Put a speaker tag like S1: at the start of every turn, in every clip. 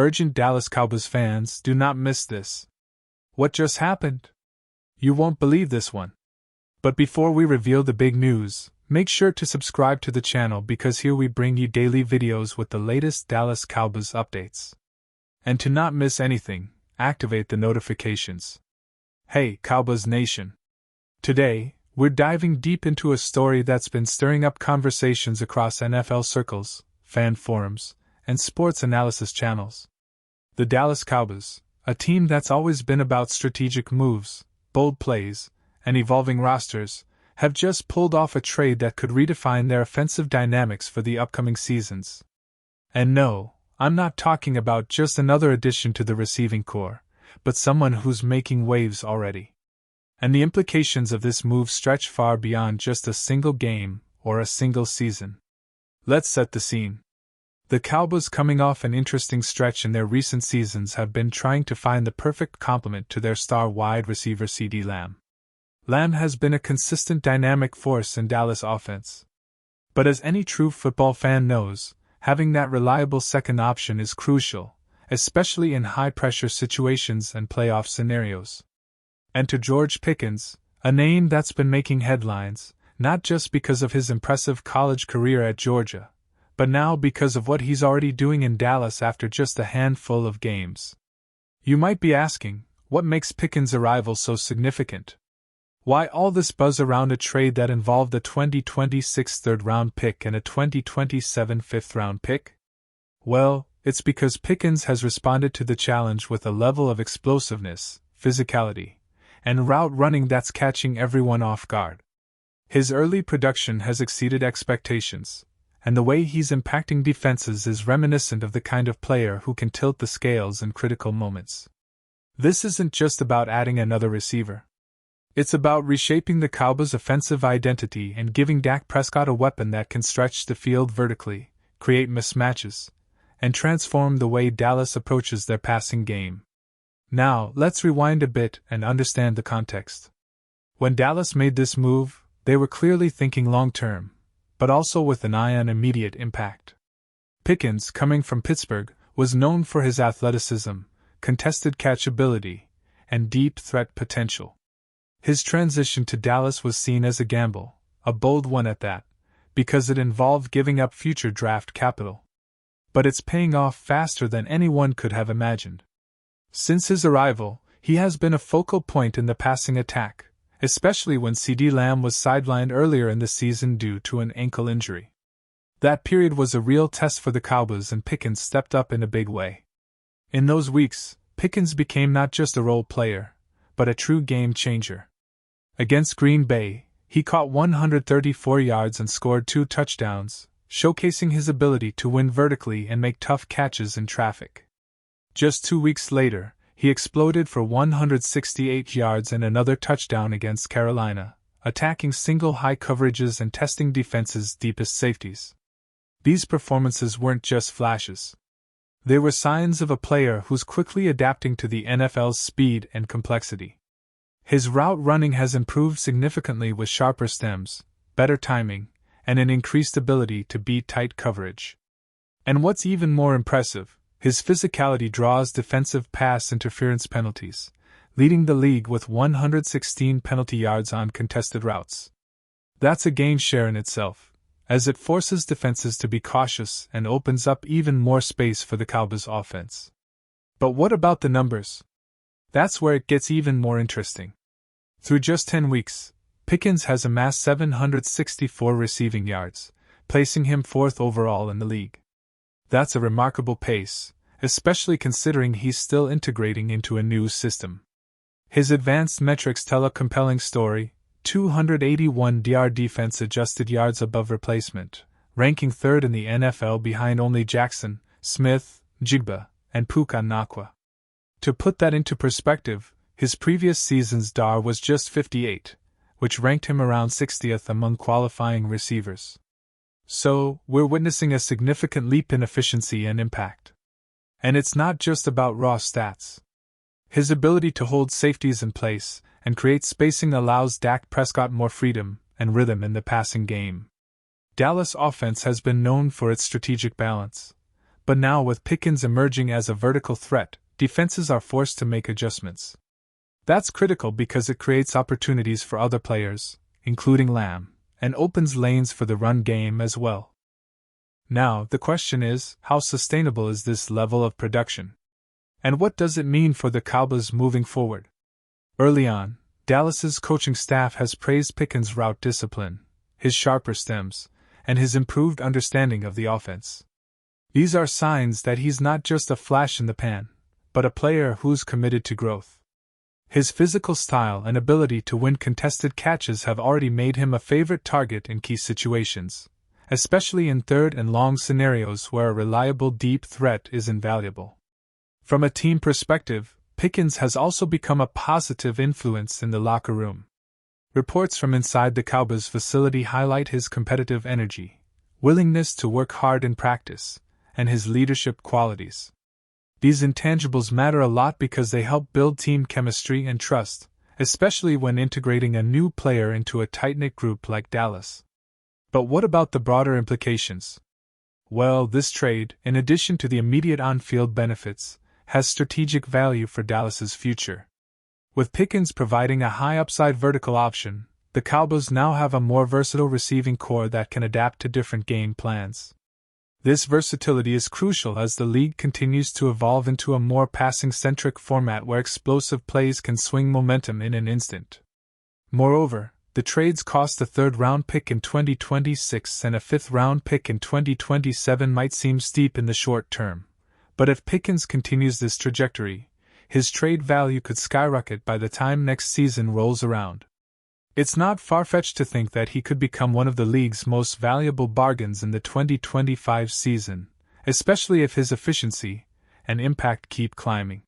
S1: Urgent Dallas Cowboys fans, do not miss this. What just happened? You won't believe this one. But before we reveal the big news, make sure to subscribe to the channel because here we bring you daily videos with the latest Dallas Cowboys updates. And to not miss anything, activate the notifications. Hey, Cowboys Nation! Today, we're diving deep into a story that's been stirring up conversations across NFL circles, fan forums, and sports analysis channels. The Dallas Cowboys, a team that's always been about strategic moves, bold plays, and evolving rosters, have just pulled off a trade that could redefine their offensive dynamics for the upcoming seasons. And no, I'm not talking about just another addition to the receiving core, but someone who's making waves already. And the implications of this move stretch far beyond just a single game or a single season. Let's set the scene. The Cowboys, coming off an interesting stretch in their recent seasons, have been trying to find the perfect complement to their star wide receiver CeeDee Lamb. Lamb has been a consistent dynamic force in Dallas offense. But as any true football fan knows, having that reliable second option is crucial, especially in high-pressure situations and playoff scenarios. And to George Pickens, a name that's been making headlines, not just because of his impressive college career at Georgia, but now because of what he's already doing in Dallas after just a handful of games. You might be asking, what makes Pickens' arrival so significant? Why all this buzz around a trade that involved a 2026 third-round pick and a 2027 fifth-round pick? Well, it's because Pickens has responded to the challenge with a level of explosiveness, physicality, and route running that's catching everyone off guard. His early production has exceeded expectations, and the way he's impacting defenses is reminiscent of the kind of player who can tilt the scales in critical moments. This isn't just about adding another receiver. It's about reshaping the Cowboys' offensive identity and giving Dak Prescott a weapon that can stretch the field vertically, create mismatches, and transform the way Dallas approaches their passing game. Now, let's rewind a bit and understand the context. When Dallas made this move, they were clearly thinking long-term, but also with an eye on immediate impact. Pickens, coming from Pittsburgh, was known for his athleticism, contested catchability, and deep threat potential. His transition to Dallas was seen as a gamble, a bold one at that, because it involved giving up future draft capital. But it's paying off faster than anyone could have imagined. Since his arrival, he has been a focal point in the passing attack, especially when CeeDee Lamb was sidelined earlier in the season due to an ankle injury. That period was a real test for the Cowboys, and Pickens stepped up in a big way. In those weeks, Pickens became not just a role player, but a true game changer. Against Green Bay, he caught 134 yards and scored 2 touchdowns, showcasing his ability to win vertically and make tough catches in traffic. Just 2 weeks later, he exploded for 168 yards and another touchdown against Carolina, attacking single high coverages and testing defenses' deepest safeties. These performances weren't just flashes. They were signs of a player who's quickly adapting to the NFL's speed and complexity. His route running has improved significantly with sharper stems, better timing, and an increased ability to beat tight coverage. And what's even more impressive, his physicality draws defensive pass interference penalties, leading the league with 116 penalty yards on contested routes. That's a gain share in itself, as it forces defenses to be cautious and opens up even more space for the Cowboys offense. But what about the numbers? That's where it gets even more interesting. Through just 10 weeks, Pickens has amassed 764 receiving yards, placing him 4th overall in the league. That's a remarkable pace, especially considering he's still integrating into a new system. His advanced metrics tell a compelling story: 281 DR defense adjusted yards above replacement, ranking 3rd in the NFL behind only Jackson, Smith, Jigba, and Puka Nacua. To put that into perspective, his previous season's DAR was just 58, which ranked him around 60th among qualifying receivers. So, we're witnessing a significant leap in efficiency and impact. And it's not just about raw stats. His ability to hold safeties in place and create spacing allows Dak Prescott more freedom and rhythm in the passing game. Dallas' offense has been known for its strategic balance, But now with Pickens emerging as a vertical threat, defenses are forced to make adjustments. That's critical because it creates opportunities for other players, including Lamb, and opens lanes for the run game as well. Now, the question is, how sustainable is this level of production? And what does it mean for the Cowboys moving forward? Early on, Dallas's coaching staff has praised Pickens' route discipline, his sharper stems, and his improved understanding of the offense. These are signs that he's not just a flash in the pan, but a player who's committed to growth. His physical style and ability to win contested catches have already made him a favorite target in key situations, especially in third and long scenarios where a reliable deep threat is invaluable. From a team perspective, Pickens has also become a positive influence in the locker room. Reports from inside the Cowboys facility highlight his competitive energy, willingness to work hard in practice, and his leadership qualities. These intangibles matter a lot because they help build team chemistry and trust, especially when integrating a new player into a tight-knit group like Dallas. But what about the broader implications? Well, this trade, in addition to the immediate on-field benefits, has strategic value for Dallas's future. With Pickens providing a high-upside vertical option, the Cowboys now have a more versatile receiving core that can adapt to different game plans. This versatility is crucial as the league continues to evolve into a more passing-centric format where explosive plays can swing momentum in an instant. Moreover, the trades cost a third-round pick in 2026 and a fifth-round pick in 2027 might seem steep in the short term, but if Pickens continues this trajectory, his trade value could skyrocket by the time next season rolls around. It's not far-fetched to think that he could become one of the league's most valuable bargains in the 2025 season, especially if his efficiency and impact keep climbing.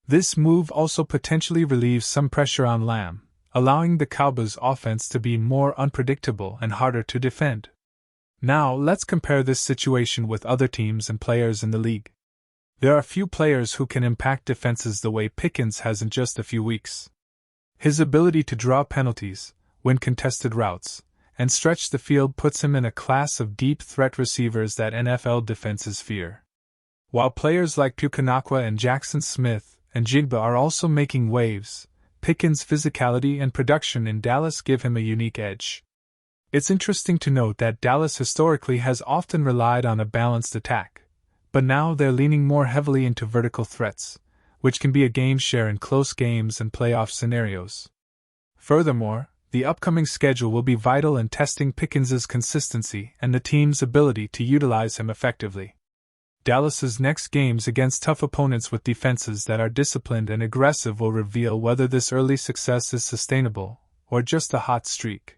S1: This move also potentially relieves some pressure on Lamb, allowing the Cowboys' offense to be more unpredictable and harder to defend. Now, let's compare this situation with other teams and players in the league. There are few players who can impact defenses the way Pickens has in just a few weeks. His ability to draw penalties, win contested routes, and stretch the field puts him in a class of deep threat receivers that NFL defenses fear. While players like Pukanakwa and Jackson Smith and Jigba are also making waves, Pickens' physicality and production in Dallas give him a unique edge. It's interesting to note that Dallas historically has often relied on a balanced attack, but now they're leaning more heavily into vertical threats, which can be a game share in close games and playoff scenarios. Furthermore, the upcoming schedule will be vital in testing Pickens' consistency and the team's ability to utilize him effectively. Dallas's next games against tough opponents with defenses that are disciplined and aggressive will reveal whether this early success is sustainable or just a hot streak.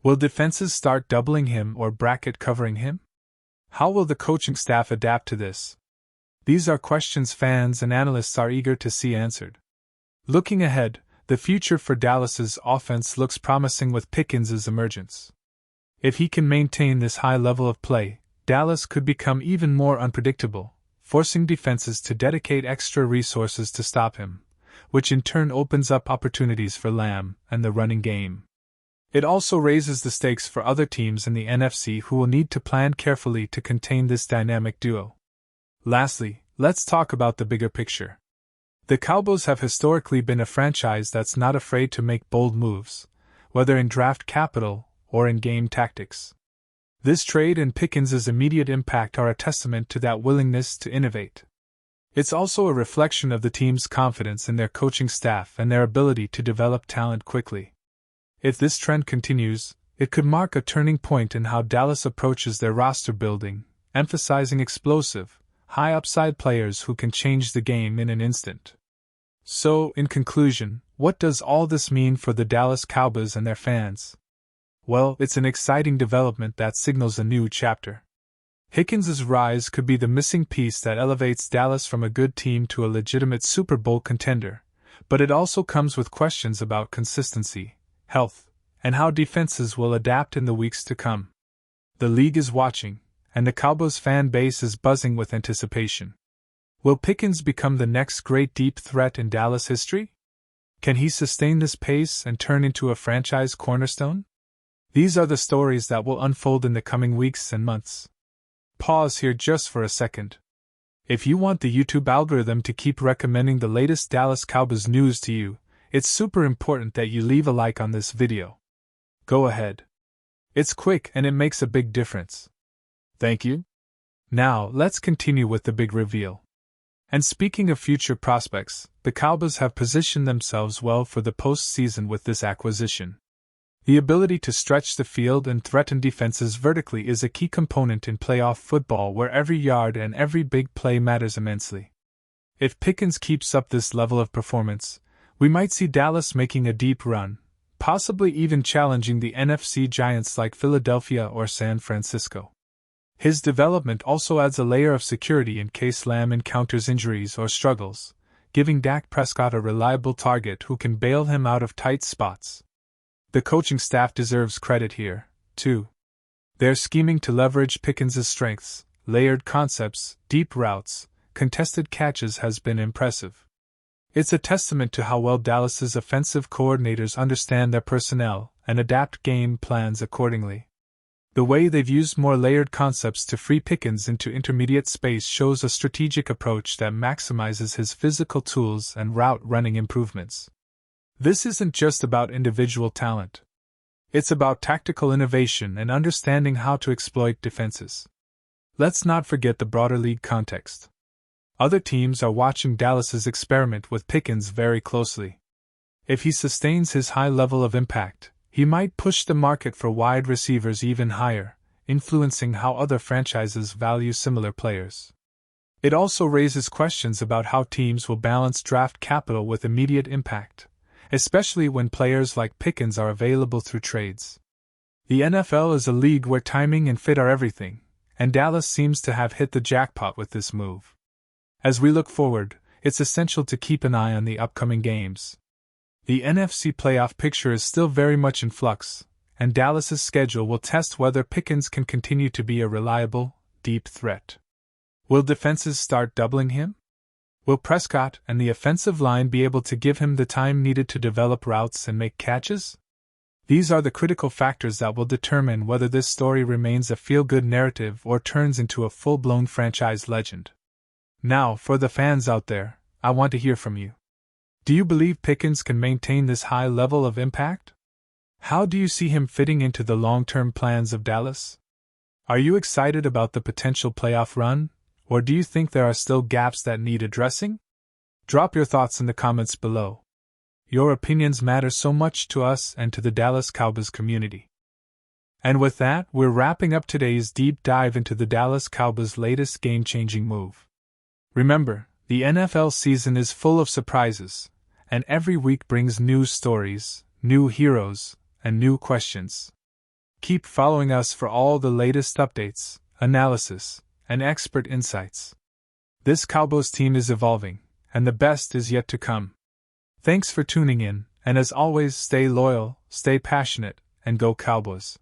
S1: Will defenses start doubling him or bracket covering him? How will the coaching staff adapt to this? These are questions fans and analysts are eager to see answered. Looking ahead, the future for Dallas's offense looks promising with Pickens' emergence. If he can maintain this high level of play, Dallas could become even more unpredictable, forcing defenses to dedicate extra resources to stop him, which in turn opens up opportunities for Lamb and the running game. It also raises the stakes for other teams in the NFC who will need to plan carefully to contain this dynamic duo. Lastly, let's talk about the bigger picture. The Cowboys have historically been a franchise that's not afraid to make bold moves, whether in draft capital or in game tactics. This trade and Pickens' immediate impact are a testament to that willingness to innovate. It's also a reflection of the team's confidence in their coaching staff and their ability to develop talent quickly. If this trend continues, it could mark a turning point in how Dallas approaches their roster building, emphasizing explosive, high-upside players who can change the game in an instant. So, in conclusion, what does all this mean for the Dallas Cowboys and their fans? Well, it's an exciting development that signals a new chapter. Pickens' rise could be the missing piece that elevates Dallas from a good team to a legitimate Super Bowl contender, but it also comes with questions about consistency, health, and how defenses will adapt in the weeks to come. The league is watching, and the Cowboys fan base is buzzing with anticipation. Will Pickens become the next great deep threat in Dallas history? Can he sustain this pace and turn into a franchise cornerstone? These are the stories that will unfold in the coming weeks and months. Pause here just for a second. If you want the YouTube algorithm to keep recommending the latest Dallas Cowboys news to you, it's super important that you leave a like on this video. Go ahead. It's quick and it makes a big difference. Thank you. Now, let's continue with the big reveal. And speaking of future prospects, the Cowboys have positioned themselves well for the postseason with this acquisition. The ability to stretch the field and threaten defenses vertically is a key component in playoff football where every yard and every big play matters immensely. If Pickens keeps up this level of performance, we might see Dallas making a deep run, possibly even challenging the NFC giants like Philadelphia or San Francisco. His development also adds a layer of security in case Lamb encounters injuries or struggles, giving Dak Prescott a reliable target who can bail him out of tight spots. The coaching staff deserves credit here, too. Their scheming to leverage Pickens' strengths, layered concepts, deep routes, contested catches has been impressive. It's a testament to how well Dallas's offensive coordinators understand their personnel and adapt game plans accordingly. The way they've used more layered concepts to free Pickens into intermediate space shows a strategic approach that maximizes his physical tools and route running improvements. This isn't just about individual talent. It's about tactical innovation and understanding how to exploit defenses. Let's not forget the broader league context. Other teams are watching Dallas's experiment with Pickens very closely. If he sustains his high level of impact, he might push the market for wide receivers even higher, influencing how other franchises value similar players. It also raises questions about how teams will balance draft capital with immediate impact, especially when players like Pickens are available through trades. The NFL is a league where timing and fit are everything, and Dallas seems to have hit the jackpot with this move. As we look forward, it's essential to keep an eye on the upcoming games. The NFC playoff picture is still very much in flux, and Dallas's schedule will test whether Pickens can continue to be a reliable, deep threat. Will defenses start doubling him? Will Prescott and the offensive line be able to give him the time needed to develop routes and make catches? These are the critical factors that will determine whether this story remains a feel-good narrative or turns into a full-blown franchise legend. Now, for the fans out there, I want to hear from you. Do you believe Pickens can maintain this high level of impact? How do you see him fitting into the long-term plans of Dallas? Are you excited about the potential playoff run, or do you think there are still gaps that need addressing? Drop your thoughts in the comments below. Your opinions matter so much to us and to the Dallas Cowboys community. And with that, we're wrapping up today's deep dive into the Dallas Cowboys' latest game-changing move. Remember, the NFL season is full of surprises, and every week brings new stories, new heroes, and new questions. Keep following us for all the latest updates, analysis, and expert insights. This Cowboys team is evolving, and the best is yet to come. Thanks for tuning in, and as always, stay loyal, stay passionate, and go Cowboys.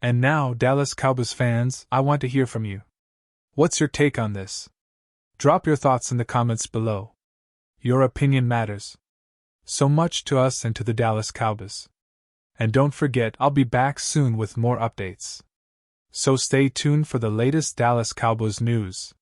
S1: And now, Dallas Cowboys fans, I want to hear from you. What's your take on this? Drop your thoughts in the comments below. Your opinion matters so much to us and to the Dallas Cowboys. And don't forget, I'll be back soon with more updates. So stay tuned for the latest Dallas Cowboys news.